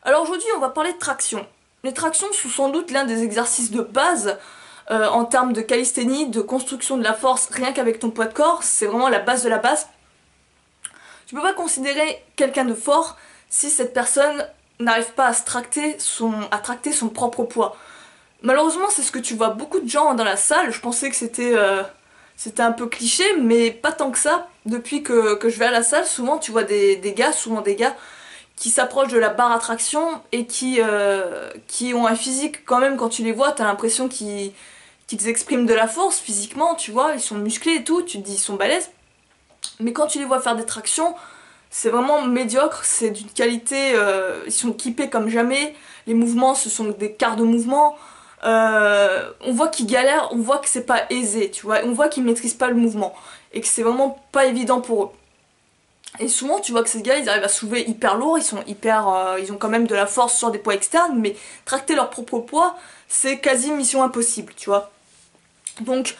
Alors aujourd'hui, on va parler de traction. Les tractions sont sans doute l'un des exercices de base en termes de calisthénie, de construction de la force, rien qu'avec ton poids de corps, c'est vraiment la base de la base. Tu peux pas considérer quelqu'un de fort si cette personne n'arrive pas à tracter son propre poids. Malheureusement, c'est ce que tu vois beaucoup de gens dans la salle. Je pensais que c'était un peu cliché, mais pas tant que ça. Depuis que je vais à la salle, souvent tu vois souvent des gars qui s'approchent de la barre à traction et qui ont un physique quand même, quand tu les vois, t'as l'impression qu'ils expriment de la force physiquement, tu vois, ils sont musclés et tout, tu te dis ils sont balèzes. Mais quand tu les vois faire des tractions, c'est vraiment médiocre, c'est d'une qualité, ils sont équipés comme jamais, les mouvements ce sont des quarts de mouvement, on voit qu'ils galèrent, on voit que c'est pas aisé, tu vois, on voit qu'ils maîtrisent pas le mouvement et que c'est vraiment pas évident pour eux. Et souvent, tu vois que ces gars, ils arrivent à soulever hyper lourd, ils ont quand même de la force sur des poids externes, mais tracter leur propre poids, c'est quasi mission impossible, tu vois. Donc,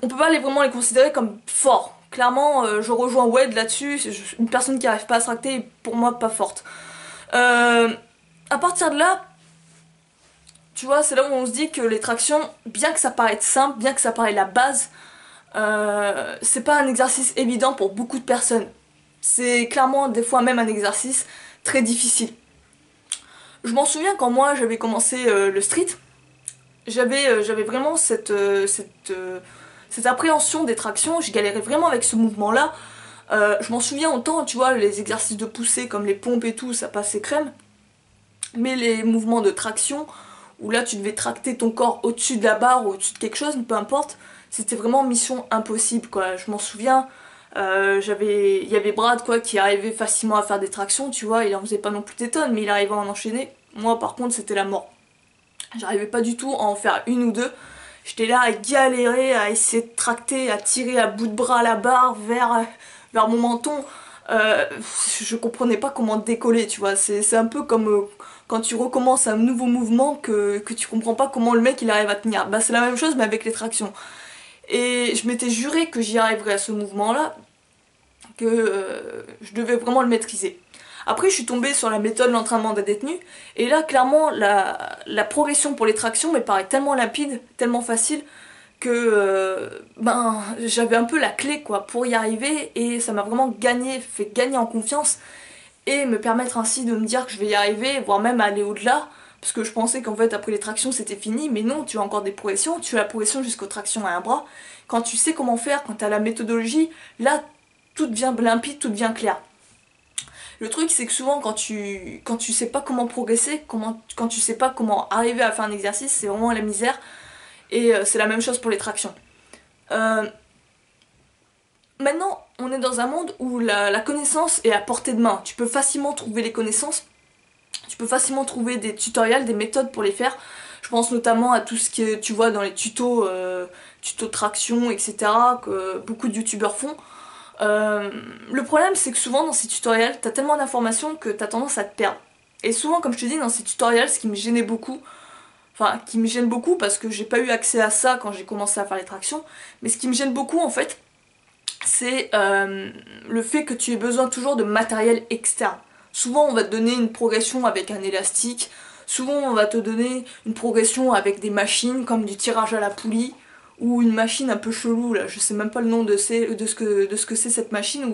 on peut pas vraiment les considérer comme forts. Clairement, je rejoins Wade là-dessus, une personne qui arrive pas à se tracter est pour moi pas forte. Euh, à partir de là, tu vois, c'est là où on se dit que les tractions, bien que ça paraisse simple, bien que ça paraisse la base, c'est pas un exercice évident pour beaucoup de personnes. C'est clairement des fois même un exercice très difficile. Je m'en souviens quand moi j'avais commencé le street, j'avais vraiment cette appréhension des tractions, je galérais vraiment avec ce mouvement-là. Je m'en souviens autant, tu vois, les exercices de poussée comme les pompes et tout, ça passait crème. Mais les mouvements de traction, où là tu devais tracter ton corps au-dessus de la barre ou au-dessus de quelque chose, peu importe, c'était vraiment mission impossible quoi. Je m'en souviens, il y avait Brad quoi qui arrivait facilement à faire des tractions, tu vois, il en faisait pas non plus des tonnes, mais il arrivait à en enchaîner. Moi par contre c'était la mort. J'arrivais pas du tout à en faire une ou deux. J'étais là à galérer, à essayer de tracter, à tirer à bout de bras la barre vers mon menton. Euh, je comprenais pas comment décoller, tu vois. C'est un peu comme quand tu recommences un nouveau mouvement que tu comprends pas comment le mec il arrive à tenir. Bah c'est la même chose mais avec les tractions. Et je m'étais juré que j'y arriverais à ce mouvement-là, que je devais vraiment le maîtriser. Après, je suis tombée sur la méthode de l'entraînement des détenus, et là, clairement, la progression pour les tractions me paraît tellement limpide, tellement facile, que ben, j'avais un peu la clé quoi, pour y arriver, et ça m'a vraiment fait gagner en confiance, et me permettre ainsi de me dire que je vais y arriver, voire même aller au-delà, parce que je pensais qu'en fait, après les tractions, c'était fini, mais non, tu as encore des progressions, tu as la progression jusqu'aux tractions à un bras. Quand tu sais comment faire, quand tu as la méthodologie, là, tout devient limpide, tout devient clair. Le truc, c'est que souvent, quand tu sais pas comment progresser, quand tu sais pas comment arriver à faire un exercice, c'est vraiment la misère. Et c'est la même chose pour les tractions. Euh, Maintenant, on est dans un monde où la connaissance est à portée de main. Tu peux facilement trouver les connaissances, tu peux facilement trouver des tutoriels, des méthodes pour les faire. Je pense notamment à tout ce que tu vois dans les tutos de traction, etc., que beaucoup de youtubeurs font. Le problème, c'est que souvent dans ces tutoriels, t'as tellement d'informations que t'as tendance à te perdre. Et souvent, comme je te dis, dans ces tutoriels, ce qui me gênait beaucoup, enfin, qui me gêne beaucoup parce que j'ai pas eu accès à ça quand j'ai commencé à faire les tractions, mais ce qui me gêne beaucoup en fait, c'est le fait que tu aies besoin toujours de matériel externe. Souvent, on va te donner une progression avec un élastique, souvent, on va te donner une progression avec des machines comme du tirage à la poulie, ou une machine un peu chelou, là, je sais même pas le nom de ce que c'est cette machine,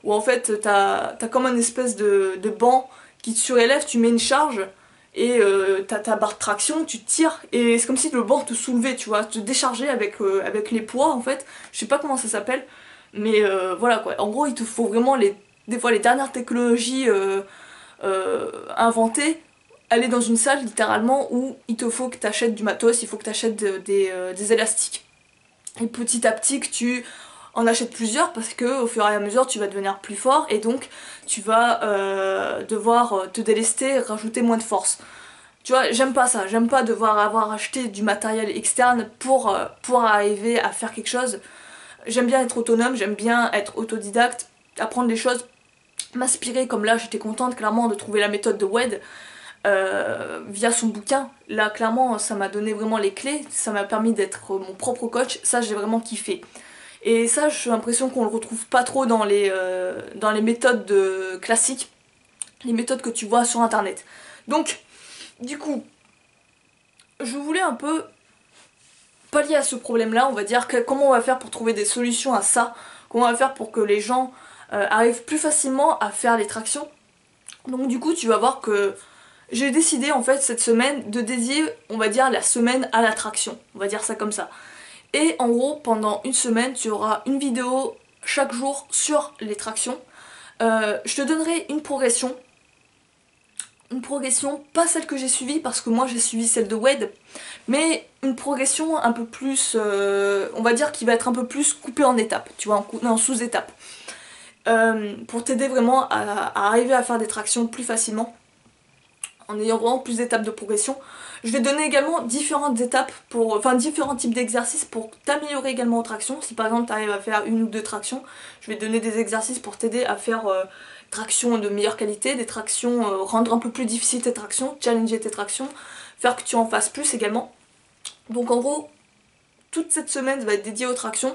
où en fait t'as comme un espèce de banc qui te surélève, tu mets une charge et t'as ta barre de traction, tu tires et c'est comme si le banc te soulevait, tu vois, te déchargeait avec les poids en fait. Je sais pas comment ça s'appelle, mais voilà quoi. En gros, il te faut vraiment des fois les dernières technologies inventées. Aller dans une salle littéralement où il te faut que tu achètes du matos, il faut que tu achètes des élastiques. Et petit à petit que tu en achètes plusieurs parce que au fur et à mesure tu vas devenir plus fort et donc tu vas devoir te délester, rajouter moins de force. Tu vois, j'aime pas ça, j'aime pas devoir avoir acheté du matériel externe pour arriver à faire quelque chose. J'aime bien être autonome, j'aime bien être autodidacte, apprendre des choses, m'inspirer comme là j'étais contente clairement de trouver la méthode de Wade via son bouquin. Là clairement ça m'a donné vraiment les clés, ça m'a permis d'être mon propre coach, ça j'ai vraiment kiffé. Et ça, j'ai l'impression qu'on le retrouve pas trop dans les méthodes classiques. les méthodes que tu vois sur internet. Donc, du coup, je voulais un peu pallier à ce problème-là, on va dire comment on va faire pour trouver des solutions à ça, comment on va faire pour que les gens arrivent plus facilement à faire les tractions. Donc du coup, tu vas voir que j'ai décidé en fait cette semaine de dédier, on va dire, la semaine à la traction, on va dire ça comme ça. Et en gros, pendant une semaine, tu auras une vidéo chaque jour sur les tractions. Je te donnerai une progression, pas celle que j'ai suivie parce que moi j'ai suivi celle de Wade, mais une progression un peu plus, on va dire qui va être un peu plus coupée en étapes, tu vois, en sous-étapes. Pour t'aider vraiment à arriver à faire des tractions plus facilement, en ayant vraiment plus d'étapes de progression. Je vais donner également différentes étapes, enfin différents types d'exercices pour t'améliorer également aux tractions. Si par exemple tu arrives à faire une ou deux tractions, je vais te donner des exercices pour t'aider à faire tractions de meilleure qualité, des tractions, rendre un peu plus difficile tes tractions, challenger tes tractions, faire que tu en fasses plus également. Donc en gros, toute cette semaine va être dédiée aux tractions.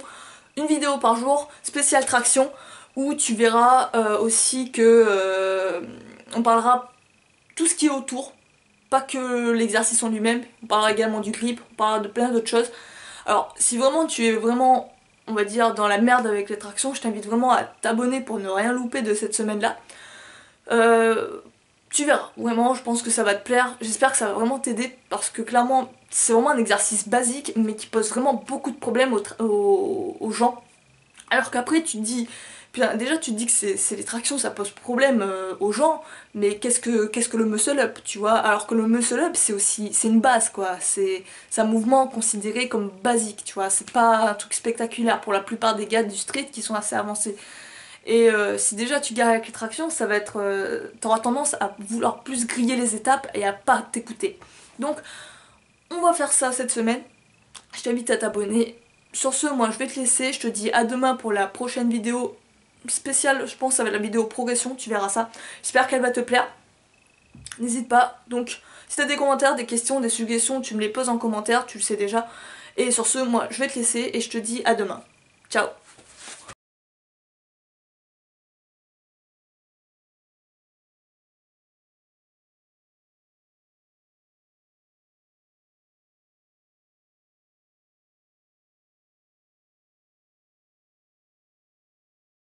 Une vidéo par jour, spéciale traction, où tu verras aussi que on parlera tout ce qui est autour, pas que l'exercice en lui-même, on parlera également du grip, on parlera de plein d'autres choses. Alors si vraiment tu es vraiment, on va dire, dans la merde avec les tractions, je t'invite vraiment à t'abonner pour ne rien louper de cette semaine-là. Tu verras, vraiment, je pense que ça va te plaire, j'espère que ça va vraiment t'aider parce que clairement c'est vraiment un exercice basique mais qui pose vraiment beaucoup de problèmes aux gens. Alors qu'après tu te dis, putain, déjà tu te dis que c'est les tractions, ça pose problème aux gens, mais qu'est-ce que le muscle up, tu vois? Alors que le muscle up c'est aussi, c'est une base quoi, c'est un mouvement considéré comme basique, tu vois, c'est pas un truc spectaculaire pour la plupart des gars du street qui sont assez avancés. Et si déjà tu galères avec les tractions, ça va être, t'auras tendance à vouloir plus griller les étapes et à pas t'écouter. Donc on va faire ça cette semaine, je t'invite à t'abonner. Sur ce, moi je vais te laisser, je te dis à demain pour la prochaine vidéo spéciale, je pense que ça va être la vidéo progression, tu verras ça. J'espère qu'elle va te plaire, n'hésite pas. Donc si t'as des commentaires, des questions, des suggestions, tu me les poses en commentaire, tu le sais déjà. Et sur ce, moi je vais te laisser et je te dis à demain. Ciao.